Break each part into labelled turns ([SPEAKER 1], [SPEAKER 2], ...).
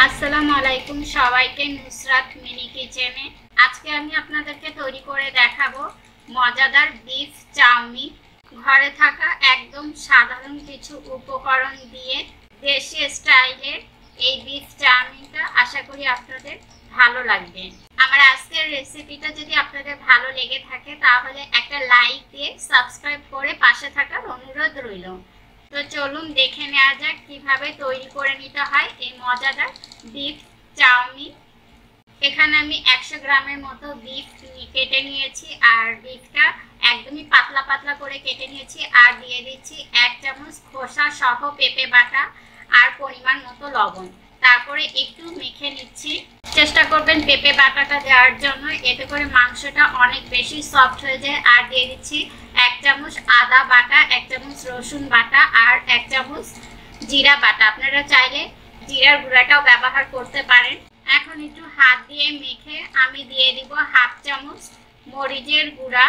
[SPEAKER 1] আসসালামু আলাইকুম সবাইকে নুসরাত মিনি কিচেনে। আজকে আমি আপনাদেরকে তৈরি করে দেখাবো মজাদার বিফ চাউমিন। ঘরে থাকা একদম সাধারণ কিছু উপকরণ দিয়ে দেশি স্টাইলের এই বিফ চাউমিনটা আশা করি আপনাদের ভালো লাগবে। আমার আজকের রেসিপিটা যদি আপনাদের ভালো লেগে থাকে তাহলে একটা লাইক দিয়ে সাবস্ক্রাইব করে পাশে থাকার অনুরোধ রইল। তো চলুন দেখে নেওয়া যাক কিভাবে তৈরি করে নিতে হয় এই মজাদার বিফ চাউমিন। এখানে আমি 100 গ্রামের মতো বিফ কেটে নিয়েছি আর বিফটা একদমই পাতলা পাতলা করে কেটে নিয়েছি। আর দিয়ে দিচ্ছি 1 চামচ খোসা সহ পেঁপে বাটা আর পরিমাণ মতো লবণ। তারপরে একটু মেখে নিচ্ছি। চেষ্টা করবেন পেঁপে বাটাটা দেওয়ার জন্য, এতে করে মাংসটা অনেক বেশি সফট হয়ে যায়। আর দিয়ে দিচ্ছি 1 চামচ আদা বাটা, 1 চামচ রসুন বাটা আর 1 চামচ জিরা বাটা। আপনারা চাইলে জিরার গুঁড়াটাও ব্যবহার করতে পারেন। এখন একটু হাত দিয়ে মেখে আমি দিয়ে দিব 1/2 চামচ মরিচের গুঁড়া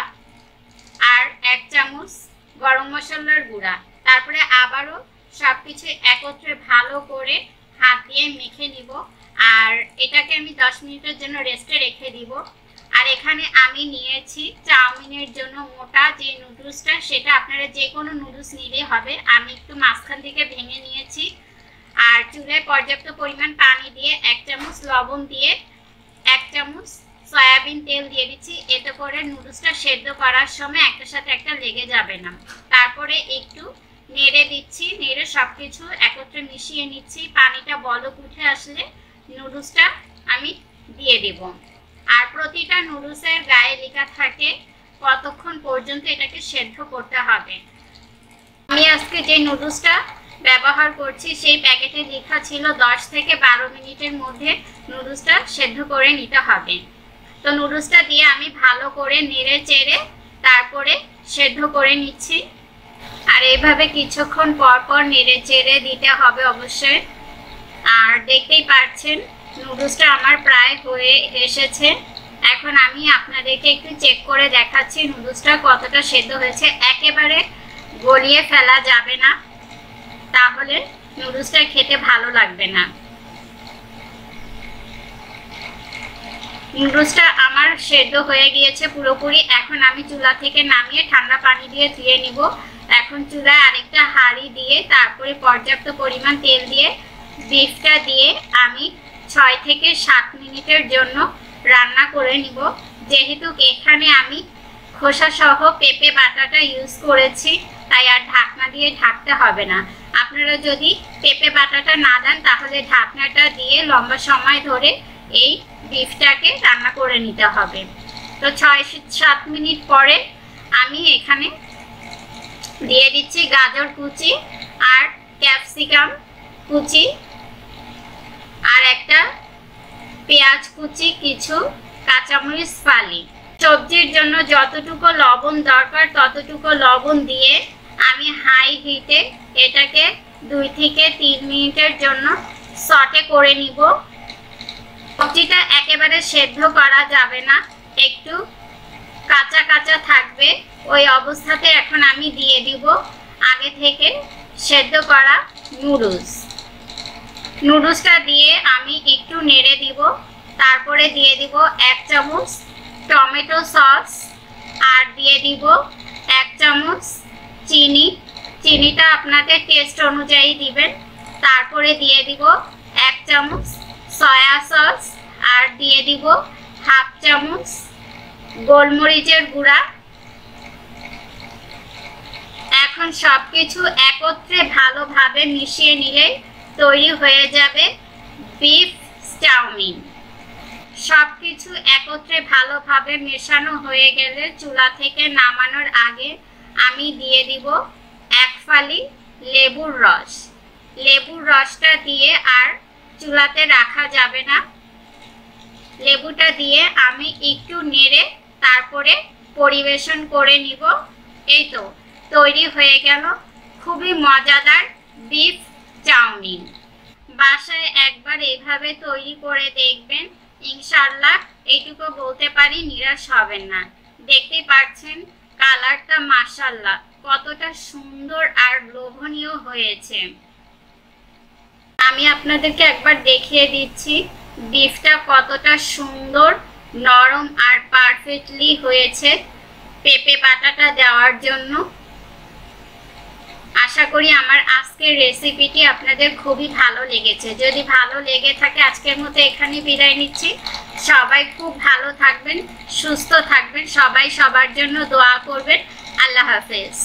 [SPEAKER 1] আর 1 চামচ গরম মশলার গুঁড়া। তারপরে আবারও সবকিছু একত্রে ভালো করে হাত দিয়ে মেখে নিব। আর এটাকে আমি 10 মিনিটের জন্য রেস্টে রেখে দিব। আর এখানে আমি নিয়েছি চাউমিনের জন্য মোটা যে নুডলসটা, সেটা আপনারা যে কোনো নুডলস নিলে হবে। আমি একটু মাঝখান থেকে ভেঙে নিয়েছি। আর চুলায় পর্যাপ্ত পরিমাণ পানি দিয়ে 1 চামচ লবণ দিয়ে 1 চামচ সয়াবিন তেল দিয়ে দিচ্ছি। এতে করে নুডলসটা সেদ্ধ করার সময় একটার সাথে একটা লেগে যাবে না। তারপরে একটু নেড়ে দিচ্ছি, নেড়ে সবকিছু একত্রে মিশিয়ে নিচ্ছি। পানিটা বলক উঠে আসলে নুডলসটা আমি দিয়ে দেব। আর প্রতিটা নুডলসের গায়ে লেখা থাকে কতক্ষণ পর্যন্ত এটাকে সেদ্ধ করতে হবে। আমি আজকে যে নুডলসটা ব্যবহার করছি সেই প্যাকেটে লেখা ছিল 10 থেকে 12 মিনিটের মধ্যে নুডলসটা সেদ্ধ করে নিতে হবে। তো নুডলসটা দিয়ে আমি ভালো করে নেড়ে চেড়ে তারপরে সেদ্ধ করে নিচ্ছি। আর এইভাবে কিছুক্ষণ পর পর নেড়ে চেড়ে দিতে হবে অবশ্যই। আর দেখতেই পাচ্ছেন নুডলসটা আমার প্রায় হয়ে এসেছে। এখন আমি আপনাদেরকে একটু চেক করে দেখাচ্ছি নুডলসটা কতটা সেদ্ধ হয়েছে। একেবারে গলিয়ে ফেলা যাবে না, তাহলে নুডলসটা খেতে ভালো লাগবে না। নুডলসটা আমার সেদ্ধ হয়ে গিয়েছে পুরোপুরি। এখন আমি চুলা থেকে নামিয়ে ঠান্ডা পানি দিয়ে ধুয়ে নিব। এখন চুলায় আরেকটা হাঁড়ি দিয়ে তারপরে পর্যাপ্ত পরিমাণ তেল দিয়ে বিফটা দিয়ে আমি 6 থেকে 7 মিনিটের জন্য রান্না করে নিব। যেহেতু এখানে আমি খোসা সহ পেঁপে বাটাটা ইউজ করেছি, তাই আর ঢাকনা দিয়ে ঢাকতে হবে না। আপনারা যদি পেঁপে বাটাটা না দেন তাহলে ঢাকনাটা দিয়ে লম্বা সময় ধরে এই বিফটাকে রান্না করে নিতে হবে। তো 6-7 মিনিট পরে আমি এখানে দিয়ে দিচ্ছি গাজর কুচি আর ক্যাপসিকাম কুচি আর একটা পেঁয়াজ কুচি, কিছু কাঁচামরিচ ফালি। সবজির জন্য যতটুকু লবণ দরকার ততটুকু লবণ দিয়ে আমি হাই হিটে এটাকে 2 থেকে 3 মিনিটের জন্য সটে করে নিব। সবজিটা একেবারে সেদ্ধ করা যাবে না, একটু কাঁচা কাঁচা থাকবে। ওই অবস্থাতে এখন আমি দিয়ে দিব আগে থেকে সেদ্ধ করা নুডলসটা দিয়ে আমি একটু নেড়ে দিব। তারপরে দিয়ে দিব 1 চামচ টমেটো সস আর দিয়ে দিব 1 চামচ চিনি। চিনিটা আপনাদের টেস্ট অনুযায়ী দিবেন। তারপরে দিয়ে দিব 1 চামচ সয়া সস আর দিয়ে দিব 1/2 চামচ গোলমরিচের গুঁড়া। এখন সবকিছু একত্রে ভালোভাবে মিশিয়ে নিলে তৈরি হয়ে যাবে বিফ চাউমিন। সবকিছু একত্রে ভালোভাবে মেশানো হয়ে গেলে চুলা থেকে নামানোর আগে আমি দিয়ে দিব 1 ফালি লেবুর রস। লেবুর রসটা দিয়ে আর চুলাতে রাখা যাবে না। লেবুটা দিয়ে আমি একটু নেড়ে তারপরে পরিবেশন করে নিব। এই তো তৈরি হয়ে গেল খুবই মজাদার বিফ চাউমিন। বাসায় একবার এইভাবে তৈরি করে দেখবেন, ইনশাআল্লাহ এইটুকু বলতে পারি নিরাশ হবেন না। দেখতেই পাচ্ছেন কালারটা মাশাআল্লাহ কতটা সুন্দর আর লোভনীয় হয়েছে। আমি আপনাদেরকে একবার দেখিয়ে দিচ্ছি বিফটা কতটা সুন্দর নরম আর পারফেক্টলি হয়েছে পেঁপে বাটাটা দেওয়ার জন্য। আশা করি আমার আজকের রেসিপিটি আপনাদের খুবই ভালো লেগেছে। যদি ভালো লেগে থাকে আজকের মতো এখানে বিদায় নিচ্ছি। সবাই খুব ভালো থাকবেন, সুস্থ থাকবেন, সবাই সবার জন্য দোয়া করবেন। আল্লাহ হাফেজ।